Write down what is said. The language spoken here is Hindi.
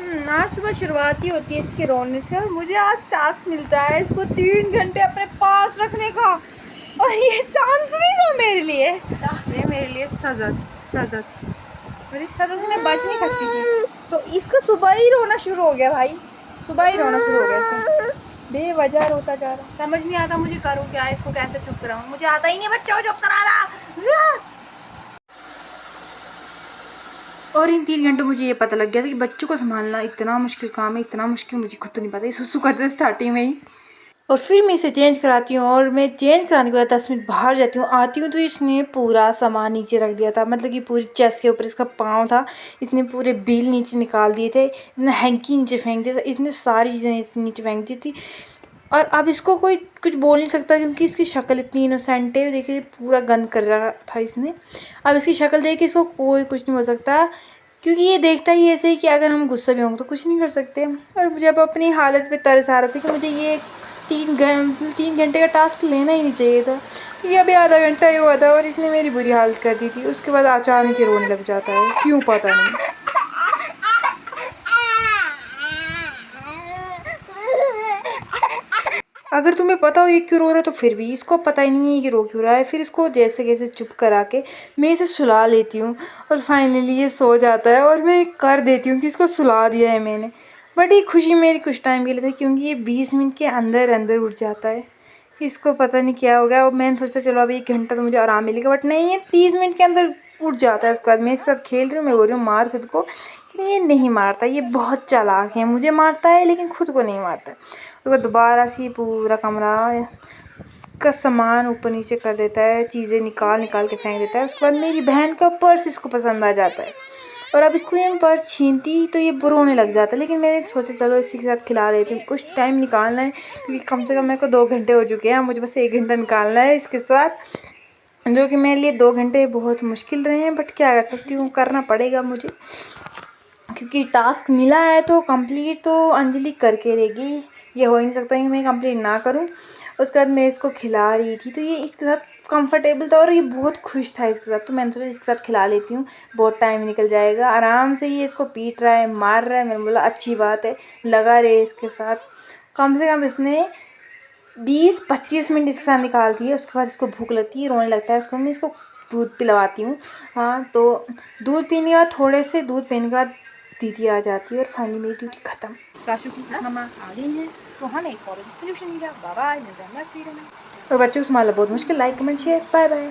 आज सुबह शुरुआत ही होती है इसके रोने से, और मुझे आज टास्क मिलता है इसको 3 घंटे अपने पास रखने का, और ये चांस नहीं था मेरे लिए, ये मेरे लिए सजा थी, सजा थी। और इस सजा से मैं बच नहीं सकती थी। तो इसका सुबह ही रोना शुरू हो गया भाई, सुबह ही रोना शुरू हो गया इसका, बेवजह रोता जा रहा। समझ नहीं आता मुझे करूँ क्या, इसको कैसे चुप कराऊँ, मुझे आता ही नहीं बच्चों को चुप कराना। और इन 3 घंटों मुझे ये पता लग गया था कि बच्चों को संभालना इतना मुश्किल काम है, इतना मुश्किल मुझे खुद तो नहीं पता। ये सुसु करते स्टार्टिंग में ही, और फिर मैं इसे चेंज कराती हूँ, और मैं चेंज कराने के बाद 10 मिनट बाहर जाती हूँ, आती हूँ तो इसने पूरा सामान नीचे रख दिया था, मतलब कि पूरी चेस्ट के ऊपर इसका पाँव था, इसने पूरे बिल नीचे निकाल दिए थे, इसने हैंकी नीचे फेंक दिया था, इसने सारी चीज़ें नीचे फेंक दी थी। और अब इसको कोई कुछ बोल नहीं सकता क्योंकि इसकी शक्ल इतनी इनोसेंट है। देखिए पूरा गंद कर रहा था इसने, अब इसकी शक्ल देख के इसको कोई कुछ नहीं बोल सकता, क्योंकि ये देखता ही ऐसे ही कि अगर हम गुस्सा भी होंगे तो कुछ नहीं कर सकते। और मुझे अब अपनी हालत पे तरस आ रहा था कि मुझे ये 3 घंटे का टास्क लेना ही नहीं चाहिए था, क्योंकि अभी आधा घंटा ही हुआ था और इसने मेरी बुरी हालत कर दी थी। उसके बाद अचानक ही रोने लग जाता है, क्यों पता नहीं। अगर तुम्हें पता हो ये क्यों रो रहा है तो फिर भी इसको पता ही नहीं है कि रो क्यों रहा है। फिर इसको जैसे कैसे चुप करा के मैं इसे सुला लेती हूँ, और फाइनली ये सो जाता है, और मैं कर देती हूँ कि इसको सुला दिया है मैंने। बट ये खुशी मेरी कुछ टाइम के लिए थी, क्योंकि ये 20 मिनट के अंदर अंदर उठ जाता है। इसको पता नहीं क्या हो गया, और मैंने सोचा चलो अभी 1 घंटा तो मुझे आराम मिलेगा, बट नहीं, ये 30 मिनट के अंदर उठ जाता है। उसके बाद मैं इसके साथ खेल रही हूँ, मैं बोल रही हूँ मार खुद को, लेकिन ये नहीं मारता, ये बहुत चालाक है, मुझे मारता है लेकिन खुद को नहीं मारता। उसके बाद दोबारा से पूरा कमरा का सामान ऊपर नीचे कर देता है, चीज़ें निकाल निकाल के फेंक देता है। उसके बाद मेरी बहन का पर्स इसको पसंद आ जाता है, और अब इसको ये पर्स छीनती तो ये रोने लग जाता है, लेकिन मैंने सोचा चलो इसी के साथ खिला देती हूँ, कुछ टाइम निकालना है, क्योंकि कम से कम मेरे को 2 घंटे हो चुके हैं, मुझे बस 1 घंटा निकालना है इसके साथ, जो कि मेरे लिए 2 घंटे बहुत मुश्किल रहे हैं, बट क्या कर सकती हूँ, करना पड़ेगा मुझे, क्योंकि टास्क मिला है तो कंप्लीट तो अंजलि करके रहेगी, ये हो ही नहीं सकता कि मैं कंप्लीट ना करूँ। उसके बाद मैं इसको खिला रही थी तो ये इसके साथ कंफर्टेबल था, और ये बहुत खुश था इसके साथ, तो मैंने सोचा इसके साथ खिला लेती हूँ, बहुत टाइम निकल जाएगा। आराम से ये इसको पीट रहा है, मार रहा है, मैंने बोला अच्छी बात है, लगा रहे इसके साथ। कम से कम इसने 20-25 मिनट इसके साथ निकाल दिए। उसके बाद इसको भूख लगती है, रोने लगता है, उसको मैं इसको दूध पिलवाती हूँ। हाँ, तो दूध पीने के बाद थोड़े से दूध पीने के बाद दीदी आ जाती है, और फाइनली मेरी ड्यूटी ख़त्म। काशू की मम्मा आ गई हैं, तो हमें इस प्रॉब्लम का सलूशन मिला। बाय बाय, मिलते हैं नेक्स्ट वीडियो में। और बच्चों को संभालना बहुत मुश्किल। Like comment share, bye bye.